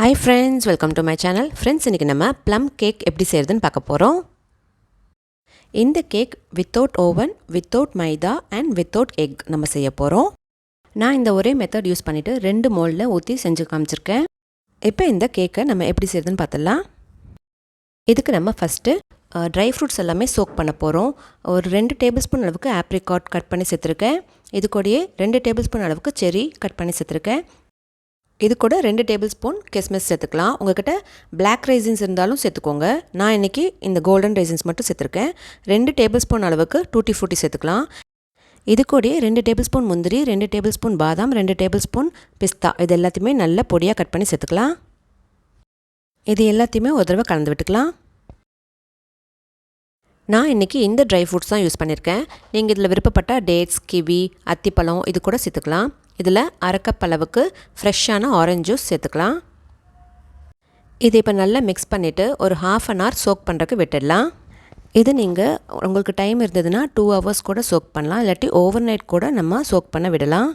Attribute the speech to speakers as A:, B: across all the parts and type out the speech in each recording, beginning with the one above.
A: Hi friends, welcome to my channel. Friends, இன்னைக்கு நம்ம plum cake எப்படி செய்யறதுன்னு பார்க்க போறோம். இந்த cake without oven, without maida and without egg நம்ம செய்ய போறோம். நான் இந்த ஒரே மெத்தட் யூஸ் பண்ணிட்டு 2 மோல்ட்ல ஊத்தி செஞ்சு காமிச்சிருக்கேன். இப்போ இந்த கேக்கை நம்ம எப்படி செய்யறதுன்னு பார்த்தலாம். இதுக்கு நம்ம ஃபர்ஸ்ட் ட்ரை ஃப்ரூட்ஸ் எல்லாமே சோக் பண்ண போறோம். ஒரு 2 டேபிள்ஸ்பூன் அளவுக்கு ஆப்ரிகாட் கட் பண்ணி சேர்த்துருக்கேன். இது கூடயே 2 டேபிள்ஸ்பூன் அளவுக்கு செர்ரி கட் பண்ணி சேர்த்துருக்கேன். இது கூட 2 டேபிள் ஸ்பூன் கிஸ்மிஸ் சேர்த்துக்கலாம். உங்கள்கிட்ட பிளாக் ரைசின்ஸ் இருந்தாலும் சேர்த்துக்கோங்க. நான் இன்றைக்கி இந்த கோல்டன் ரைசின்ஸ் மட்டும் சேர்த்துருக்கேன். 2 டேபிள் ஸ்பூன் அளவுக்கு டூட்டி ஃப்ரூட்டி சேர்த்துக்கலாம். இது கூட 2 டேபிள் ஸ்பூன் முந்திரி, 2 டேபிள் ஸ்பூன் பாதாம், 2 டேபிள் ஸ்பூன் பிஸ்தா, இது எல்லாத்தையுமே நல்லா பொடியாக கட் பண்ணி சேர்த்துக்கலாம். இது எல்லாத்தையுமே ஒரு தடவை கலந்து விட்டுக்கலாம். நான் இன்றைக்கி இந்த ட்ரை ஃப்ரூட்ஸ் தான் யூஸ் பண்ணியிருக்கேன். நீங்கள் இதில் விருப்பப்பட்ட டேட்ஸ், கிவி, அத்திப்பழம் இது கூட சேர்த்துக்கலாம். இதில் அரை கப் அளவுக்கு ஃப்ரெஷ்ஷான ஆரஞ்சு ஜூஸ் சேர்த்துக்கலாம். இது இப்போ நல்லா மிக்ஸ் பண்ணிவிட்டு ஒரு ½ அன் ஹவர் சோக் பண்ணுறதுக்கு விட்டுடலாம். இது நீங்கள் உங்களுக்கு டைம் இருந்ததுன்னா 2 ஹவர்ஸ் கூட சோக் பண்ணலாம், இல்லாட்டி ஓவர் நைட் கூட நம்ம சோக் பண்ண விடலாம்.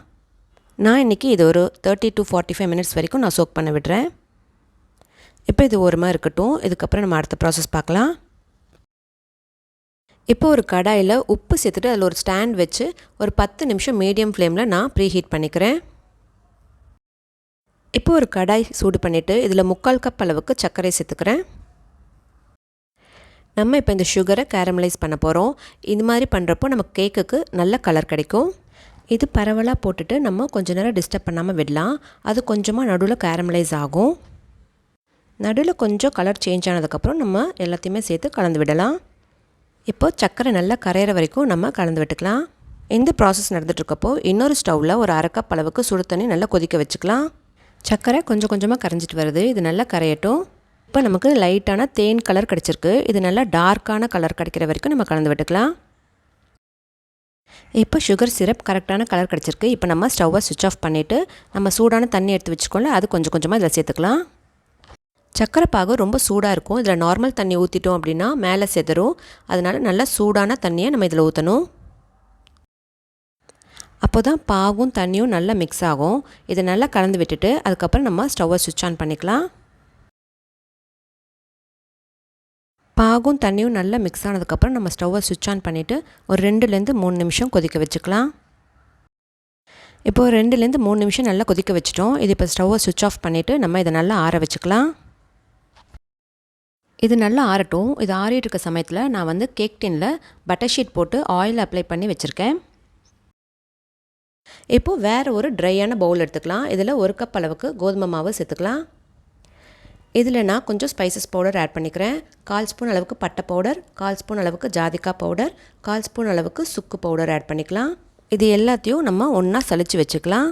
A: நான் இன்றைக்கி இது ஒரு 30 to 45 மினிட்ஸ் வரைக்கும் நான் சோக் பண்ண விடுறேன். இப்போ இது ஓரமாக இருக்கட்டும். இதுக்கப்புறம் நம்ம அடுத்த ப்ராசஸ் பார்க்கலாம். இப்போ ஒரு கடாயில் உப்பு சேர்த்துட்டு அதில் ஒரு ஸ்டாண்ட் வச்சு ஒரு 10 நிமிஷம் மீடியம் ஃப்ளேமில் நான் ப்ரீ ஹீட் பண்ணிக்கிறேன். இப்போ ஒரு கடாய் சூடு பண்ணிவிட்டு இதில் 3/4 கப் அளவுக்கு சர்க்கரை சேர்த்துக்கிறேன். நம்ம இப்போ இந்த சுகரை கேரமலைஸ் பண்ண போகிறோம். இது மாதிரி பண்ணுறப்போ நமக்கு கேக்குக்கு நல்ல கலர் கிடைக்கும். இது பரவலாக போட்டுட்டு நம்ம கொஞ்ச நேரம் டிஸ்டர்ப் பண்ணாமல் விடலாம். அது கொஞ்சமாக நடுவில் கேரமலைஸ் ஆகும். நடுவில் கொஞ்சம் கலர் சேஞ்ச் ஆனதுக்கப்புறம் நம்ம எல்லாத்தையுமே சேர்த்து கலந்து விடலாம். இப்போ சர்க்கரை நல்லா கரையிற வரைக்கும் நம்ம கலந்து விட்டுக்கலாம். இந்த ப்ராசஸ் நடந்துகிட்ருக்கப்போ இன்னொரு ஸ்டவ்வில் ஒரு அரை கப் அளவுக்கு சுடு தண்ணி நல்லா கொதிக்க வச்சுக்கலாம். சர்க்கரை கொஞ்சம் கொஞ்சமாக கரைஞ்சிட்டு வருது. இது நல்லா கரையட்டும். இப்போ நமக்கு லைட்டான தேன் கலர் கிடச்சிருக்கு. இது நல்லா டார்க்கான கலர் கிடைக்கிற வரைக்கும் நம்ம கலந்து விட்டுக்கலாம். இப்போ சுகர் சிரப் கரெக்டான கலர் கிடச்சிருக்கு. இப்போ நம்ம ஸ்டவ்வை சுவிட்ச் ஆஃப் பண்ணிவிட்டு நம்ம சூடான தண்ணி எடுத்து வச்சுக்கோல, அது கொஞ்சம் கொஞ்சமாக இதில் சேர்த்துக்கலாம். சர்க்கரை பாகு ரொம்ப சூடாக இருக்கும். இதில் நார்மல் தண்ணி ஊற்றிட்டோம் அப்படின்னா மேலே செதறும். அதனால் நல்லா சூடான தண்ணியை நம்ம இதில் ஊற்றணும். அப்போ தான் பாகும் தண்ணியும் நல்லா மிக்ஸ் ஆகும். இதை நல்லா கலந்து விட்டுட்டு அதுக்கப்புறம் நம்ம ஸ்டவ்வை சுவிட்ச் ஆன் பண்ணிக்கலாம். பாகும் தண்ணியும் நல்லா மிக்ஸ் ஆனதுக்கப்புறம் நம்ம ஸ்டவ்வை சுவிட்ச் ஆன் பண்ணிவிட்டு ஒரு 2லேருந்து 3 நிமிஷம் கொதிக்க வச்சுக்கலாம். இப்போது 2லேருந்து 3 நிமிஷம் நல்லா கொதிக்க வச்சிட்டோம். இது இப்போ ஸ்டவ்வை சுவிட்ச் ஆஃப் பண்ணிவிட்டு நம்ம இதை நல்லா ஆற வச்சுக்கலாம். இது நல்லா ஆறட்டும். இது ஆறிட்டு இருக்க சமயத்தில் நான் கேக் டின்னில் பட்டர் ஷீட் போட்டு ஆயில் அப்ளை பண்ணி வச்சுருக்கேன். இப்போது வேறு ஒரு ட்ரையான பவுல் எடுத்துக்கலாம். இதில் 1 கப் அளவுக்கு கோதுமை மாவு சேர்த்துக்கலாம். இதில் நான் கொஞ்சம் ஸ்பைசஸ் பவுடர் ஆட் பண்ணிக்கிறேன். 1/4 ஸ்பூன் அளவுக்கு பட்டை பவுடர், 1/4 ஸ்பூன் அளவுக்கு ஜாதிக்காய் பவுடர், 1/4 ஸ்பூன் அளவுக்கு சுக்கு பவுடர் ஆட் பண்ணிக்கலாம். இது எல்லாத்தையும் நம்ம ஒன்றா சலிச்சு வச்சுக்கலாம்.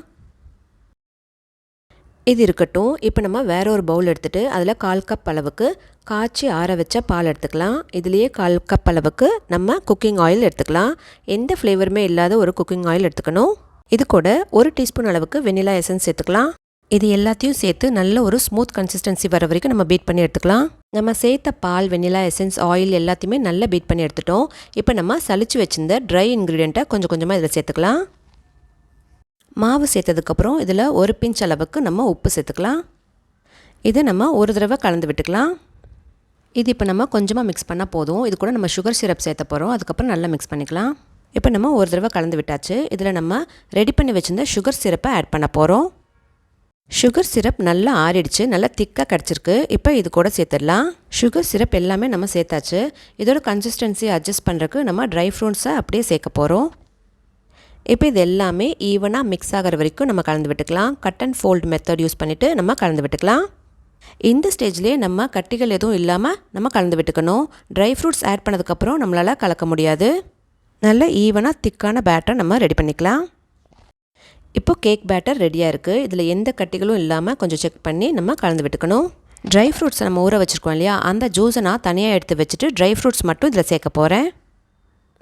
A: இது இருக்கட்டும். இப்போ நம்ம வேற ஒரு பவுல் எடுத்துகிட்டு அதில் 1/4 கப் அளவுக்கு காய்ச்சி ஆற வச்ச பால் எடுத்துக்கலாம். இதுலேயே 1/4 கப் அளவுக்கு நம்ம குக்கிங் ஆயில் எடுத்துக்கலாம். எந்த ஃப்ளேவருமே இல்லாத ஒரு குக்கிங் ஆயில் எடுத்துக்கணும். இது கூட 1 டீஸ்பூன் அளவுக்கு வெனிலா எசன்ஸ் சேர்த்துக்கலாம். இது எல்லாத்தையும் சேர்த்து நல்ல ஒரு ஸ்மூத் கன்சிஸ்டன்சி வர வரைக்கும் நம்ம பீட் பண்ணி எடுத்துக்கலாம். நம்ம சேர்த்த பால், வெனிலா எசன்ஸ், ஆயில் எல்லாத்தையுமே நல்லா பீட் பண்ணி எடுத்துட்டோம். இப்போ நம்ம சலிச்சு வச்சிருந்த ட்ரை இன்க்ரீடியண்ட்டை கொஞ்சம் கொஞ்சமாக இதில் சேர்த்துக்கலாம். மாவு சேர்த்ததுக்கப்புறம் இதில் 1 பிஞ்ச் அளவுக்கு நம்ம உப்பு சேர்த்துக்கலாம். இதை நம்ம ஒரு தடவை கலந்து விட்டுக்கலாம். இது இப்போ நம்ம கொஞ்சமாக மிக்ஸ் பண்ணால் போதும். இது கூட நம்ம சுகர் சிரப் சேர்த்த போகிறோம். அதுக்கப்புறம் நல்லா மிக்ஸ் பண்ணிக்கலாம். இப்போ நம்ம ஒரு தடவை கலந்து விட்டாச்சு. இதில் நம்ம ரெடி பண்ணி வச்சுருந்த சுகர் சிரப்பை ஆட் பண்ண போகிறோம். சுகர் சிரப் நல்லா ஆறிடுச்சு, நல்லா திக்காக கிடச்சிருக்கு. இப்போ இது கூட சேர்த்துடலாம். சுகர் சிரப் எல்லாமே நம்ம சேர்த்தாச்சு. இதோட கன்சிஸ்டன்சி அட்ஜஸ்ட் பண்ணுறதுக்கு நம்ம ட்ரை ஃப்ரூட்ஸை அப்படியே சேர்க்க போகிறோம். இப்போ இது எல்லாமே ஈவனாக மிக்ஸ் ஆகிற வரைக்கும் நம்ம கலந்து விட்டுக்கலாம். Cut and fold method use பண்ணிவிட்டு நம்ம கலந்து விட்டுக்கலாம். இந்த ஸ்டேஜ்லேயே நம்ம கட்டிகள் எதுவும் இல்லாமல் நம்ம கலந்து விட்டுக்கணும். ட்ரை ஃப்ரூட்ஸ் ஆட் பண்ணதுக்கப்புறம் நம்மளால் கலக்க முடியாது. நல்ல ஈவனாக திக்கான பேட்டர் நம்ம ரெடி பண்ணிக்கலாம். இப்போ கேக் பேட்டர் ரெடியாக இருக்குது. இதில் எந்த கட்டிகளும் இல்லாமல் கொஞ்சம் செக் பண்ணி நம்ம கலந்து விட்டுக்கணும். ட்ரை ஃப்ரூட்ஸை நம்ம ஊற வச்சுருக்கோம் இல்லையா, அந்த ஜூஸை நான் தனியாக எடுத்து வச்சுட்டு ட்ரை ஃப்ரூட்ஸ் மட்டும் இதில் சேர்க்க போகிறேன்.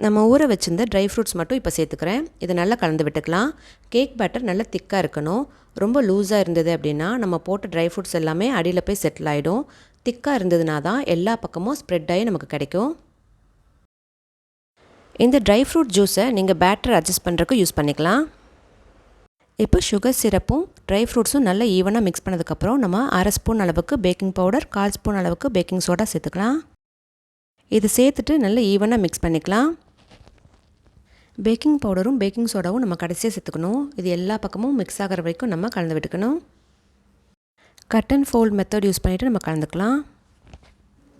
A: நம்ம ஊற வச்சிருந்த ட்ரை ஃப்ரூட்ஸ் மட்டும் இப்போ சேர்த்துக்கிறேன். இதை நல்லா கலந்து விட்டுக்கலாம். கேக் பேட்டர் நல்லா திக்காக இருக்கணும். ரொம்ப லூஸாக இருந்தது அப்படின்னா நம்ம போட்ட ட்ரை ஃப்ரூட்ஸ் எல்லாமே அடியில் போய் செட்டில் ஆகிடும். திக்காக இருந்ததுனா தான் எல்லா பக்கமும் ஸ்ப்ரெட் ஆகி நமக்கு கிடைக்கும். இந்த ட்ரை ஃப்ரூட் ஜூஸை நீங்கள் பேட்டர் அட்ஜஸ்ட் பண்ணுறதுக்கு யூஸ் பண்ணிக்கலாம். இப்போ சுகர் சிரப்பும் ட்ரை ஃப்ரூட்ஸும் நல்லா ஈவனாக மிக்ஸ் பண்ணதுக்கப்புறம் நம்ம 1/2 ஸ்பூன் அளவுக்கு பேக்கிங் பவுடர் 1/4 ஸ்பூன் அளவுக்கு பேக்கிங் சோடா சேர்த்துக்கலாம். இது சேர்த்துட்டு நல்லா ஈவனாக மிக்ஸ் பண்ணிக்கலாம். பேக்கிங் பவுடரும் பேக்கிங் சோடாவும் நம்ம கடைசியாக சேர்த்துக்கணும். இது எல்லா பக்கமும் மிக்ஸ் ஆகிற வரைக்கும் நம்ம கலந்து விட்டுக்கணும். Cut and fold method use பண்ணிவிட்டு நம்ம கலந்துக்கலாம்.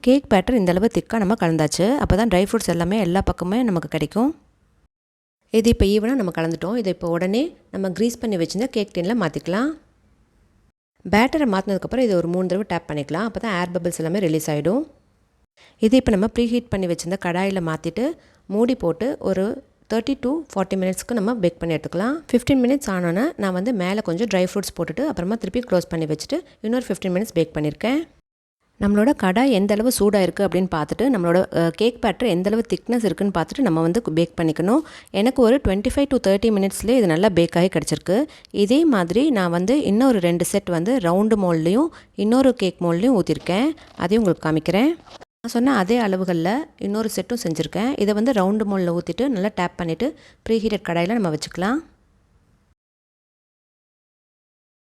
A: கேக் பேட்டர் இந்தளவு திக்காக நம்ம கலந்தாச்சு. அப்போ தான் ட்ரை ஃப்ரூட்ஸ் எல்லாமே எல்லா பக்கமே நமக்கு கிடைக்கும். இது இப்போ ஈவனாக நம்ம கலந்துட்டோம். இதை இப்போ உடனே நம்ம க்ரீஸ் பண்ணி வச்சுருந்த கேக் டின்னில் மாற்றிக்கலாம். பேட்டரை மாற்றினதுக்கப்புறம் இதை ஒரு 3 தடவை டேப் பண்ணிக்கலாம். அப்போ தான் ஏர் பபிள்ஸ் எல்லாமே ரிலீஸ் ஆகிடும். இது இப்போ நம்ம ப்ரீஹீட் பண்ணி வச்சுருந்த கடாயில் மாற்றிட்டு மூடி போட்டு ஒரு 30 to 40 மினிட்ஸ்க்கு நம்ம பேக் பண்ணி எடுத்துக்கலாம். 15 மினிட்ஸ் ஆனோன்னே நான் வந்து மேலே கொஞ்சம் ட்ரை ஃப்ரூட்ஸ் போட்டுட்டு அப்புறமா திருப்பி க்ளோஸ் பண்ணி வச்சுட்டு இன்னொரு 15 மினிட்ஸ் பேக் பண்ணியிருக்கேன். நம்மளோட கடாய் எந்த அளவு சூடாக இருக்குது அப்படின்னு பார்த்துட்டு நம்மளோட கேக் பேட்டர் எந்தளவு திக்னஸ் இருக்குதுன்னு பார்த்துட்டு நம்ம வந்து பேக் பண்ணிக்கணும். எனக்கு ஒரு 25 to 30 மினிட்ஸ்லேயே இது நல்லா பேக் ஆகி கிடச்சிருக்கு. இதே மாதிரி நான் வந்து இன்னொரு 2 செட் வந்து ரவுண்டு மோல்ட்லேயும் இன்னொரு கேக் மோல்ட்லேயும் ஊற்றிருக்கேன். அதையும் உங்களுக்கு காமிக்கிறேன். நான் சொன்ன அதே அளவுகளில் இன்னொரு செட்டும் செஞ்சுருக்கேன். இதை வந்து ரவுண்டு மோல்டில் ஊற்றிட்டு நல்லா டேப் பண்ணிவிட்டு ப்ரீஹீட்டட் கடாயில் நம்ம வச்சுக்கலாம்.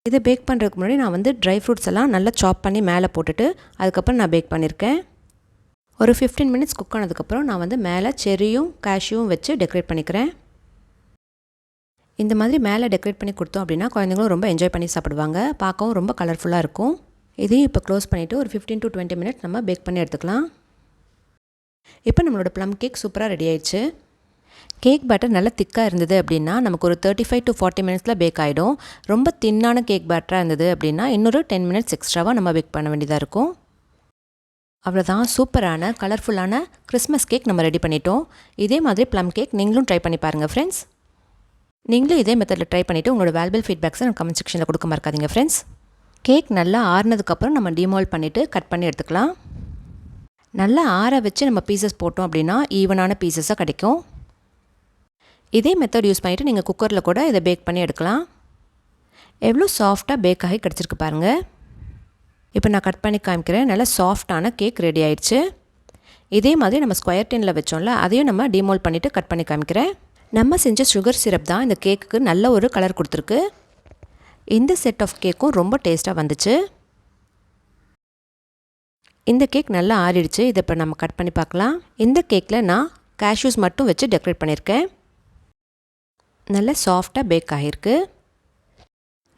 A: இதை பேக் பண்ணுறதுக்கு முன்னாடி நான் வந்து ட்ரை ஃப்ரூட்ஸ் எல்லாம் நல்லா சாப் பண்ணி மேலே போட்டுட்டு அதுக்கப்புறம் நான் பேக் பண்ணியிருக்கேன். ஒரு 15 மினிட்ஸ் குக் ஆனதுக்கப்புறம் நான் வந்து மேலே செர்ரியும் கேஷ்யூவும் வச்சு டெக்கரேட் பண்ணிக்கிறேன். இந்த மாதிரி மேலே டெக்கரேட் பண்ணி கொடுத்தோம் அப்படின்னா குழந்தைங்களும் ரொம்ப என்ஜாய் பண்ணி சாப்பிடுவாங்க. பார்க்கவும் ரொம்ப கலர்ஃபுல்லாக இருக்கும். இதையும் இப்போ க்ளோஸ் பண்ணிவிட்டு ஒரு 15 to 20 மினிட்ஸ் நம்ம பேக் பண்ணி எடுத்துக்கலாம். இப்போ நம்மளோட ப்ளம் கேக் சூப்பராக ரெடி ஆயிடுச்சு. கேக் பேட்டர் நல்லா திக்காக இருந்தது அப்படின்னா நமக்கு ஒரு 35 to 40 மினிட்ஸில் பேக் ஆகிடும். ரொம்ப தின்னான கேக் பேட்டராக இருந்தது அப்படின்னா இன்னொரு 10 மினிட்ஸ் எக்ஸ்ட்ராவாக நம்ம பேக் பண்ண வேண்டியதாக இருக்கும். அவ்வளோதான், சூப்பரான கலர்ஃபுல்லான கிறிஸ்மஸ் கேக் நம்ம ரெடி பண்ணிட்டோம். இதே மாதிரி ப்ளம் கேக் நீங்களும் ட்ரை பண்ணி பாருங்கள் ஃப்ரெண்ட்ஸ். நீங்களும் இதே மெத்தடில் ட்ரை பண்ணிவிட்டு உங்களோட வேல்யூபிள் ஃபீட்பேக்ஸை நம்ம கமெண்ட் செக்ஷனில் கொடுக்க மறக்காதீங்க ஃப்ரெண்ட்ஸ். கேக் நல்லா ஆறுனதுக்கப்புறம் நம்ம டிமால்ட் பண்ணிவிட்டு கட் பண்ணி எடுத்துக்கலாம். நல்லா ஆற வச்சு நம்ம பீசஸ் போட்டோம் அப்படின்னா ஈவனான பீசஸாக கிடைக்கும். இதே மெத்தட் யூஸ் பண்ணிவிட்டு நீங்கள் குக்கரில் கூட இதை பேக் பண்ணி எடுக்கலாம். எவ்வளோ சாஃப்டாக பேக் ஆகி கிடச்சிருக்கு பாருங்கள். இப்போ நான் கட் பண்ணி காமிக்கிறேன். நல்லா சாஃப்டான கேக் ரெடி ஆயிடுச்சு. இதே மாதிரி நம்ம ஸ்கொயர் டின்னில் வச்சோம்ல அதையும் நம்ம டிமோல்ட் பண்ணிவிட்டு கட் பண்ணி காமிக்கிறேன். நம்ம செஞ்ச சுகர் சிரப் தான் இந்த கேக்குக்கு நல்ல ஒரு கலர் கொடுத்துருக்கு. இந்த செட் ஆஃப் கேக்கும் ரொம்ப டேஸ்ட்டாக வந்துச்சு. இந்த கேக் நல்லா ஆறிடுச்சு. இதை இப்போ நம்ம கட் பண்ணி பார்க்கலாம். இந்த கேக்கில் நான் கேஷ்யூஸ் மட்டும் வச்சு டெக்கரேட் பண்ணியிருக்கேன். நல்லா சாஃப்டாக பேக் ஆகிருக்கு.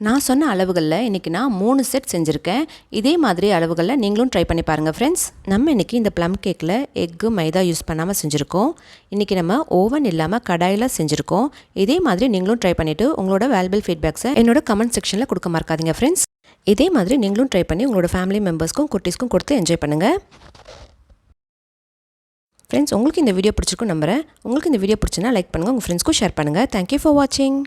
A: நான் சொன்ன அளவுகளில் இன்றைக்கி நான் 3 செட் செஞ்சுருக்கேன். இதே மாதிரி அளவுகளில் நீங்களும் ட்ரை பண்ணி பாருங்கள் ஃப்ரெண்ட்ஸ். நம்ம இன்றைக்கி இந்த ப்ளம் கேக்கில் எக்கு மைதா யூஸ் பண்ணாமல் செஞ்சுருக்கோம். இன்றைக்கி நம்ம ஓவன் இல்லாமல் கடாயில் செஞ்சுருக்கோம். இதே மாதிரி நீங்களும் ட்ரை பண்ணிவிட்டு உங்களோட வேல்யூபிள் ஃபீட்பேக்ஸை என்னோட கமெண்ட் செக்ஷனில் கொடுக்க மறக்காதீங்க ஃப்ரெண்ட்ஸ். இதே மாதிரி நீங்களும் ட்ரை பண்ணி உங்களோட ஃபேமிலி மெம்பர்ஸ்க்கும் குட்டீஸ்க்கும் கொடுத்து என்ஜாய் பண்ணுங்கள் ஃப்ரெண்ட்ஸ். உங்களுக்கு இந்த வீடியோ பிடிச்சிருக்கும் நம்புறேன். உங்களுக்கு இந்த வீடியோ பிடிச்சுன்னா லைக் பண்ணுங்கள், உங்கள் ஃப்ரெண்ட்ஸ்க்கும் ஷேர் பண்ணுங்கள். தேங்க்யூ ஃபார் வாட்சிங்.